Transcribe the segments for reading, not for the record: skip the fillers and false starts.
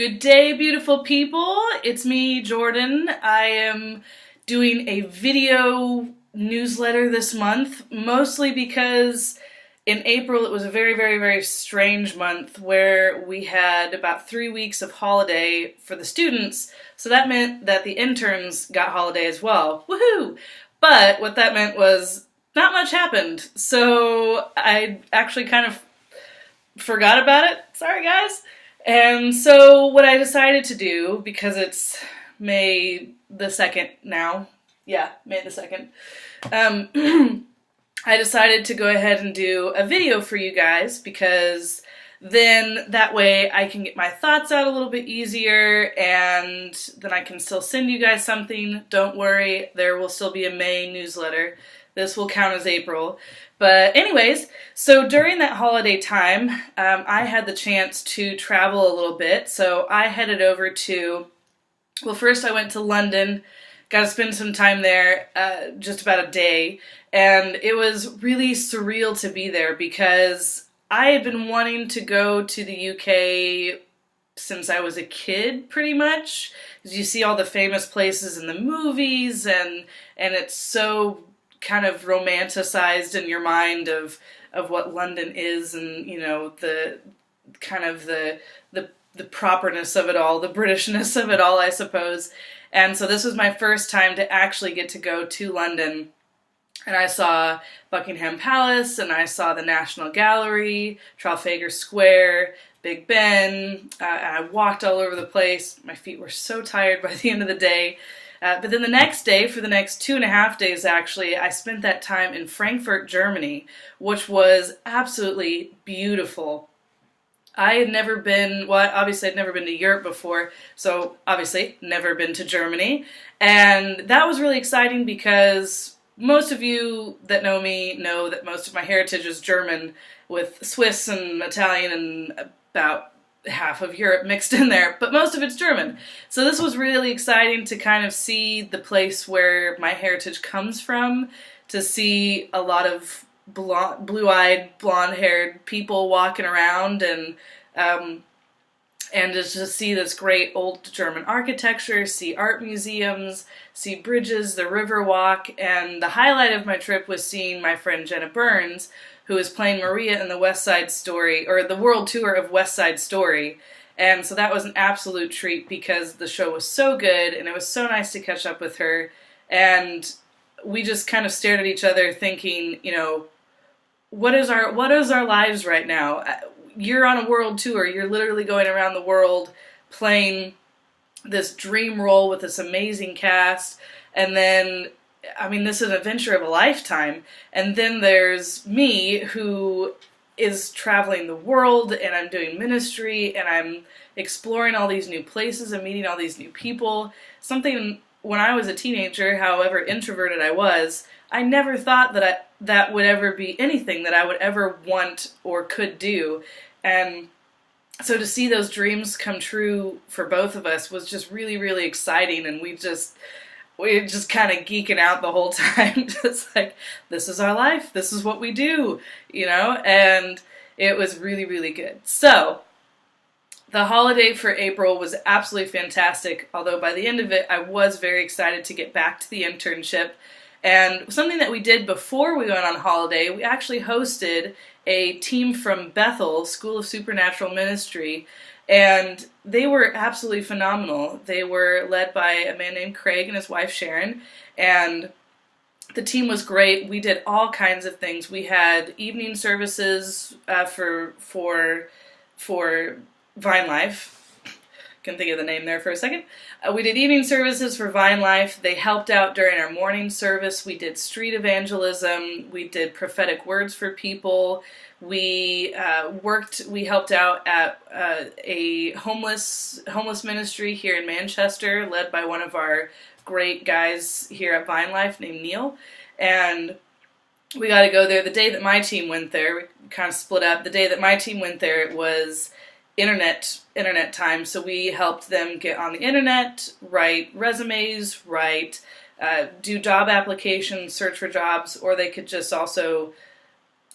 Good day, beautiful people. It's me, Jordan. I am doing a video newsletter this month, mostly because in April it was a very, very, very strange month where we had about 3 weeks of holiday for the students, so that meant that the interns got holiday as well. Woohoo! But what that meant was not much happened, so I actually kind of forgot about it. Sorry, guys. And so what I decided to do, because it's May the 2nd now, yeah, May the 2nd, I decided to go ahead and do a video for you guys, because then that way I can get my thoughts out a little bit easier, and then I can still send you guys something. Don't worry, there will still be a May newsletter. This will count as April. But anyways, so during that holiday time, I had the chance to travel a little bit. So I headed over to, well, first I went to London, got to spend some time there, just about a day. And it was really surreal to be there because I had been wanting to go to the UK since I was a kid, pretty much. As you see all the famous places in the movies, and it's so kind of romanticized in your mind of what London is, and you know, the kind of the properness of it all, the Britishness of it all, I suppose. And so this was my first time to actually get to go to London, and I saw Buckingham Palace, and I saw the National Gallery, Trafalgar Square, Big Ben. I walked all over the place. My feet were so tired by the end of the day. But then the next day, for the next 2.5 days actually, I spent that time in Frankfurt, Germany, which was absolutely beautiful. I had never been, well, obviously I'd never been to Europe before, so obviously never been to Germany. And that was really exciting because most of you that know me know that most of my heritage is German, with Swiss and Italian and about half of Europe mixed in there, but most of it's German. So this was really exciting to kind of see the place where my heritage comes from, to see a lot of blue-eyed, blonde-haired people walking around, and just to see this great old German architecture, see art museums, see bridges, the river walk, and the highlight of my trip was seeing my friend Jenna Burns, who is playing Maria in the West Side Story, or the world tour of West Side Story. And so that was an absolute treat because the show was so good, and it was so nice to catch up with her. And we just kind of stared at each other thinking, you know, what is our lives right now? You're on a world tour. You're literally going around the world playing this dream role with this amazing cast. And then, I mean, this is an adventure of a lifetime. And then there's me, who is traveling the world, and I'm doing ministry, and I'm exploring all these new places and meeting all these new people. Something, when I was a teenager, however introverted I was, I never thought that that would ever be anything that I would ever want or could do. And so to see those dreams come true for both of us was just really, really exciting, and we were just kind of geeking out the whole time. Just like, this is our life, this is what we do, you know, and it was really, really good. So the holiday for April was absolutely fantastic, although by the end of it, I was very excited to get back to the internship. And something that we did before we went on holiday, we actually hosted a team from Bethel, School of Supernatural Ministry, and they were absolutely phenomenal. They were led by a man named Craig and his wife Sharon, and the team was great. We did all kinds of things. We had evening services for Vine Life. Couldn't think of the name there for a second. We did evening services for Vine Life. They helped out during our morning service. We did street evangelism. We did prophetic words for people. We helped out at a homeless ministry here in Manchester, led by one of our great guys here at Vine Life named Neil. And we got to go there the day that my team went there. We kind of split up. The day that my team went there, it was internet time, so we helped them get on the internet, write resumes, do job applications, search for jobs, or they could just also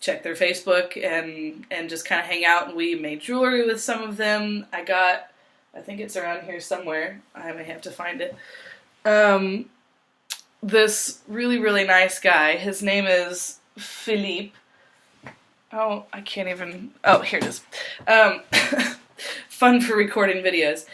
check their Facebook and just kind of hang out. And we made jewelry with some of them. I got I think it's around here somewhere. I may have to find it. This really, really nice guy. His name is Philippe. Oh, I can't even... Oh, here it is. Fun for recording videos.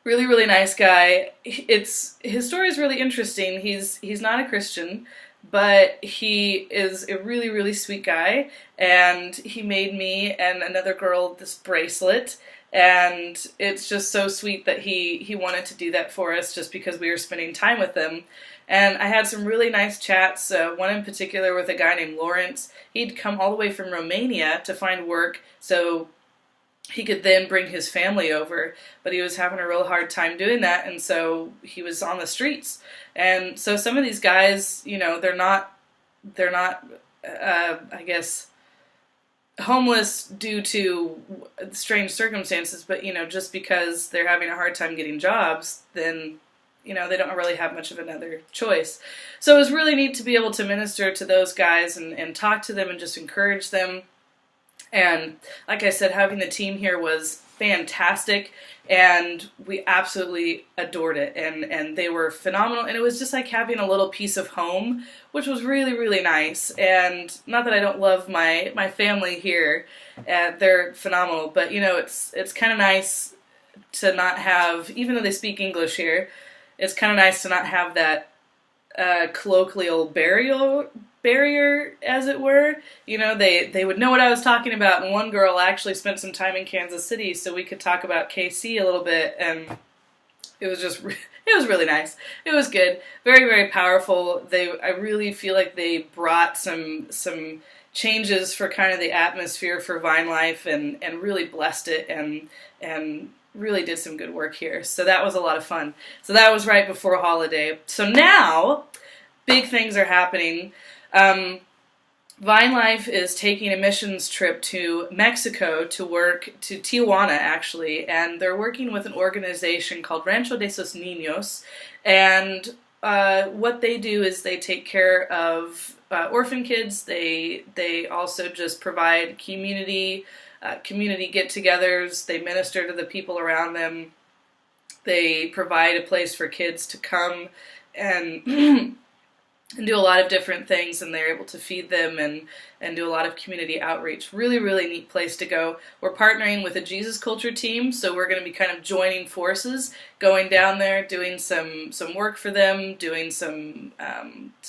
Really, really nice guy. His story is really interesting. He's not a Christian, but he is a really, really sweet guy, and he made me and another girl this bracelet, and it's just so sweet that he wanted to do that for us just because we were spending time with him. And I had some really nice chats, one in particular with a guy named Lawrence. He'd come all the way from Romania to find work, so he could then bring his family over, but he was having a real hard time doing that, and so he was on the streets. And so some of these guys, you know, they're not I guess, homeless due to strange circumstances, but, you know, just because they're having a hard time getting jobs, then, you know, they don't really have much of another choice. So it was really neat to be able to minister to those guys and talk to them and just encourage them. And like I said, having the team here was fantastic, and we absolutely adored it, and they were phenomenal, and it was just like having a little piece of home, which was really, really nice. And not that I don't love my family here, they're phenomenal, but, you know, it's kind of nice to not have, even though they speak English here, it's kind of nice to not have that colloquial barrier, as it were. You know, they would know what I was talking about, and one girl actually spent some time in Kansas City, so we could talk about KC a little bit, and it was just, it was really nice. It was good. Very, very powerful. I really feel like they brought some changes for kind of the atmosphere for Vine Life, and really blessed it, and really did some good work here. So that was a lot of fun. So that was right before holiday. So now, big things are happening. Vine Life is taking a missions trip to Mexico to work, to Tijuana actually, and they're working with an organization called Rancho de esos Niños, and what they do is they take care of orphan kids. They also just provide community get-togethers. They minister to the people around them. They provide a place for kids to come and and do a lot of different things, and they're able to feed them and do a lot of community outreach. Really, really neat place to go. We're partnering with a Jesus Culture team, so we're going to be kind of joining forces, going down there, doing some work for them, doing some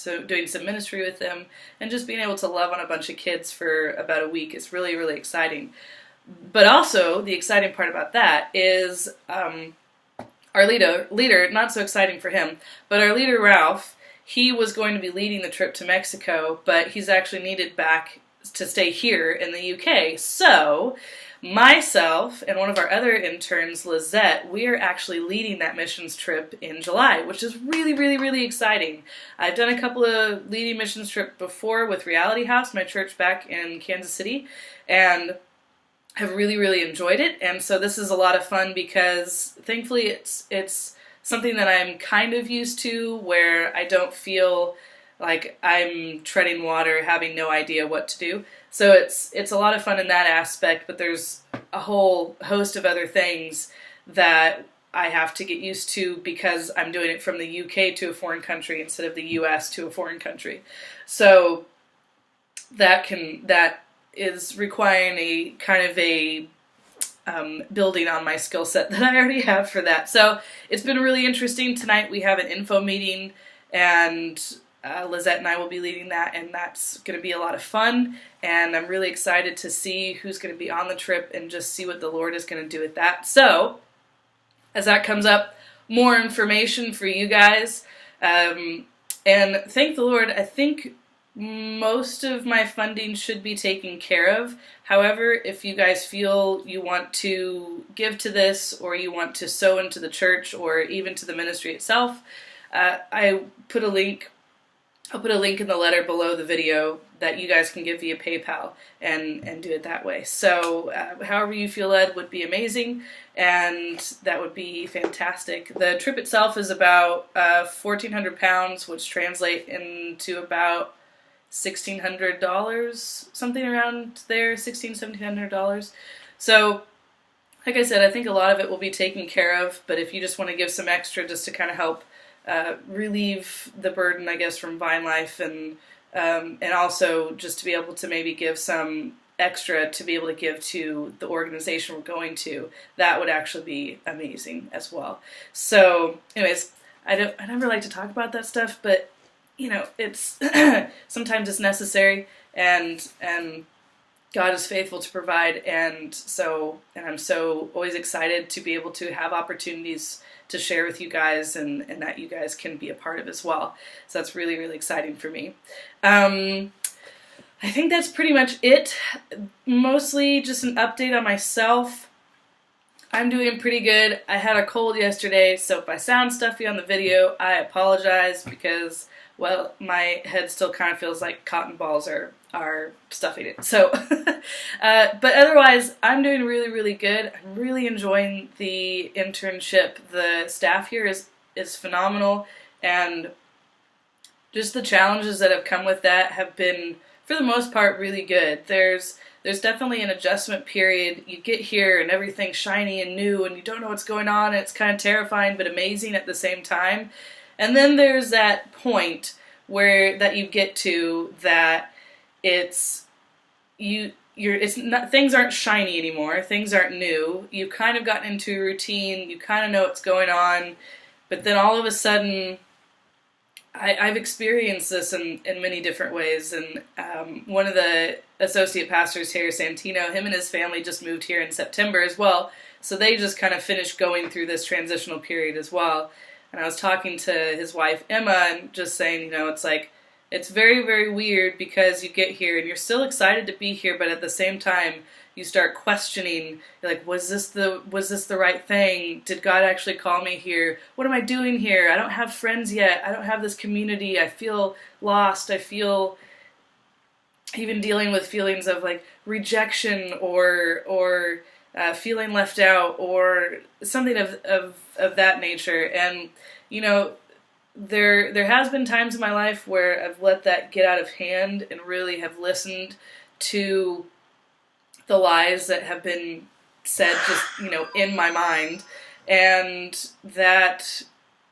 ministry with them, and just being able to love on a bunch of kids for about a week. It's really, really exciting. But also, the exciting part about that is our leader, not so exciting for him, but our leader, Ralph, he was going to be leading the trip to Mexico, but he's actually needed back to stay here in the UK. So, myself and one of our other interns, Lizette, we are actually leading that missions trip in July, which is really, really, really exciting. I've done a couple of leading missions trips before with Reality House, my church back in Kansas City, and have really, really enjoyed it. And so this is a lot of fun because thankfully it's something that I'm kind of used to, where I don't feel like I'm treading water, having no idea what to do. So it's a lot of fun in that aspect, but there's a whole host of other things that I have to get used to because I'm doing it from the UK to a foreign country instead of the US to a foreign country. So that is requiring a kind of a building on my skill set that I already have for that. So it's been really interesting. Tonight we have an info meeting, and Lizette and I will be leading that, and that's going to be a lot of fun, and I'm really excited to see who's going to be on the trip and just see what the Lord is going to do with that. So as that comes up, more information for you guys, and thank the Lord, I think most of my funding should be taken care of. However, if you guys feel you want to give to this, or you want to sow into the church, or even to the ministry itself, I'll put a link in the letter below the video that you guys can give via PayPal and do it that way. So however you feel led would be amazing, and that would be fantastic. The trip itself is about 1,400 pounds, which translate into about $1,600, something around there, $1,700. So like I said, I think a lot of it will be taken care of, but if you just want to give some extra just to kind of help relieve the burden, I guess, from Vine Life, and also just to be able to maybe give some extra to be able to give to the organization we're going to, that would actually be amazing as well. So, anyways, I never like to talk about that stuff, but it's sometimes it's necessary, and God is faithful to provide, and I'm so always excited to be able to have opportunities to share with you guys, and that you guys can be a part of as well. So that's really, really exciting for me. I think that's pretty much it. Mostly just an update on myself. I'm doing pretty good. I had a cold yesterday, so if I sound stuffy on the video, I apologize because, well, my head still kind of feels like cotton balls are stuffing it. So, but otherwise, I'm doing really, really good. I'm really enjoying the internship. The staff here is phenomenal, and just the challenges that have come with that have been, for the most part, really good. There's definitely an adjustment period. You get here and everything's shiny and new, and you don't know what's going on, and it's kind of terrifying but amazing at the same time. And then there's that point that you get to that things aren't shiny anymore. Things aren't new. You've kind of gotten into a routine. You kind of know what's going on, but then all of a sudden, I've experienced this in many different ways, and one of the associate pastors here, Santino, him and his family just moved here in September as well, so they just kind of finished going through this transitional period as well. And I was talking to his wife, Emma, and just saying, it's like, it's very, very weird because you get here and you're still excited to be here, but at the same time, you start questioning, like, was this the right thing? Did God actually call me here? What am I doing here? I don't have friends yet. I don't have this community. I feel lost. I feel even dealing with feelings of like rejection or feeling left out or something of that nature. And there has been times in my life where I've let that get out of hand and really have listened to the lies that have been said just, in my mind. And that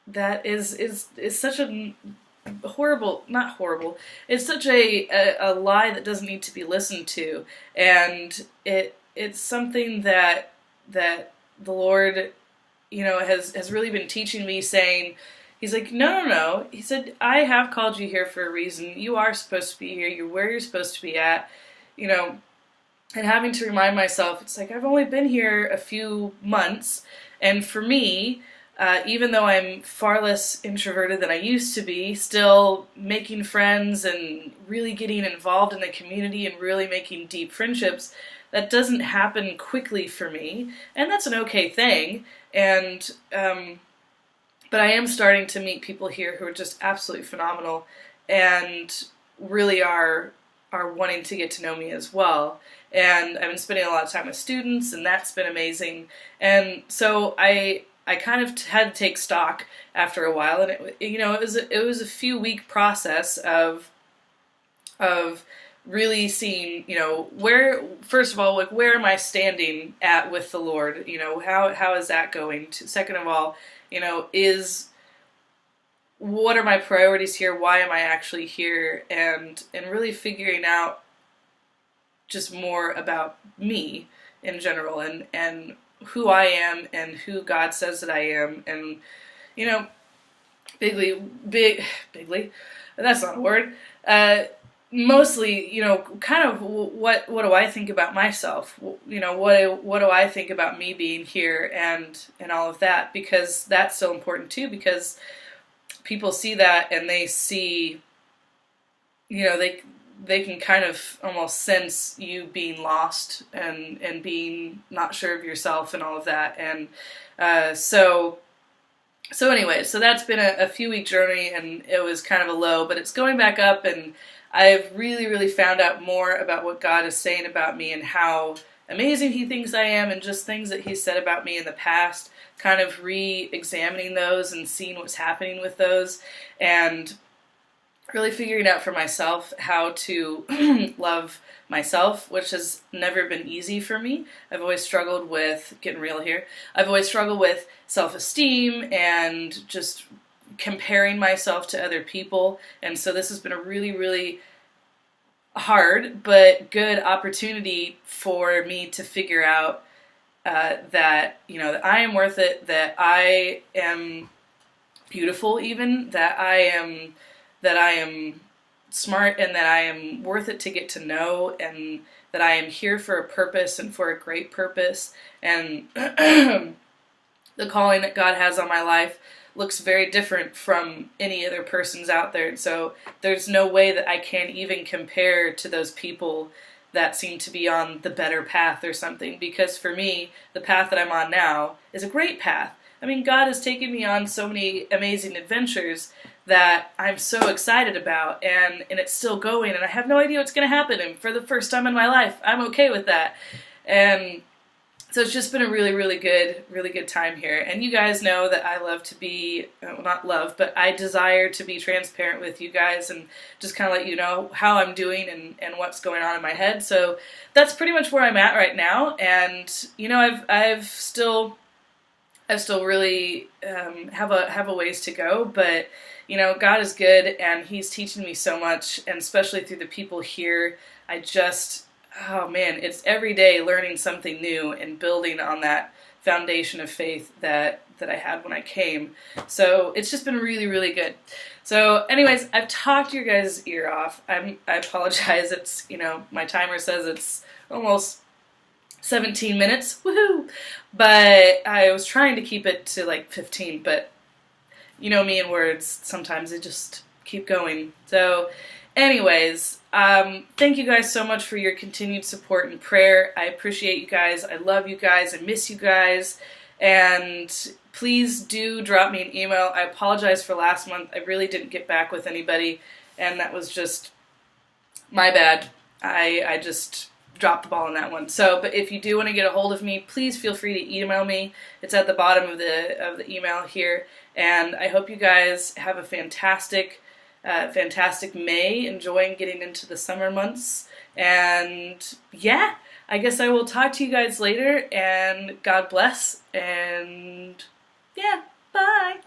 is such a horrible, not horrible, it's such a lie that doesn't need to be listened to. And it's something that the Lord, has really been teaching me, saying, He's like, no. He said, I have called you here for a reason. You are supposed to be here. You're where you're supposed to be at, and having to remind myself, it's like, I've only been here a few months, and for me, even though I'm far less introverted than I used to be, still making friends and really getting involved in the community and really making deep friendships, that doesn't happen quickly for me, and that's an okay thing. And but I am starting to meet people here who are just absolutely phenomenal and really are wanting to get to know me as well. And I've been spending a lot of time with students, and that's been amazing. And so I kind of had to take stock after a while, and it was a few week process of really seeing, where, first of all, like, where am I standing at with the Lord? How is that going? Second of all, what are my priorities here? Why am I actually here? And really figuring out just more about me in general, and who I am and who God says that I am. And, bigly, that's not a word. Mostly, kind of what do I think about myself? What do I think about me being here and all of that? Because that's so important too, because people see that and they see, they can kind of almost sense you being lost and being not sure of yourself and all of that. And so anyway, so that's been a few week journey, and it was kind of a low, but it's going back up, and I've really, really found out more about what God is saying about me and how amazing He thinks I am, and just things that He's said about me in the past, kind of re-examining those and seeing what's happening with those. And really figuring out for myself how to love myself, which has never been easy for me. I've always struggled with, getting real here, I've always struggled with self-esteem and just comparing myself to other people. And so this has been a really, really hard but good opportunity for me to figure out that, you know, that I am worth it, that I am beautiful, even that I am smart, and that I am worth it to get to know, and that I am here for a purpose and for a great purpose. And the calling that God has on my life looks very different from any other person's out there. So there's no way that I can even compare to those people that seem to be on the better path or something, because for me, the path that I'm on now is a great path. I mean, God has taken me on so many amazing adventures that I'm so excited about, and it's still going, and I have no idea what's going to happen, and for the first time in my life, I'm okay with that. And so it's just been a really, really good time here. And you guys know that I love to be, well, not love, but I desire to be transparent with you guys and just kind of let you know how I'm doing and what's going on in my head. So that's pretty much where I'm at right now. And, you know, I've still really have a ways to go, but you know, God is good, and He's teaching me so much, and especially through the people here. Oh man, it's every day learning something new and building on that foundation of faith that I had when I came. So it's just been really, really good. So anyways, I've talked your guys' ear off. I apologize. It's, you know, my timer says it's almost 17 minutes, woohoo! But I was trying to keep it to like 15, but you know me and words, sometimes they just keep going. So anyways, thank you guys so much for your continued support and prayer. I appreciate you guys. I love you guys. I miss you guys. And please do drop me an email. I apologize for last month. I really didn't get back with anybody, and that was just my bad. I just dropped the ball on that one. So, but if you do want to get a hold of me, please feel free to email me. It's at the bottom of the email here. And I hope you guys have a fantastic May, enjoying getting into the summer months. And yeah, I guess I will talk to you guys later, and God bless, and yeah, bye.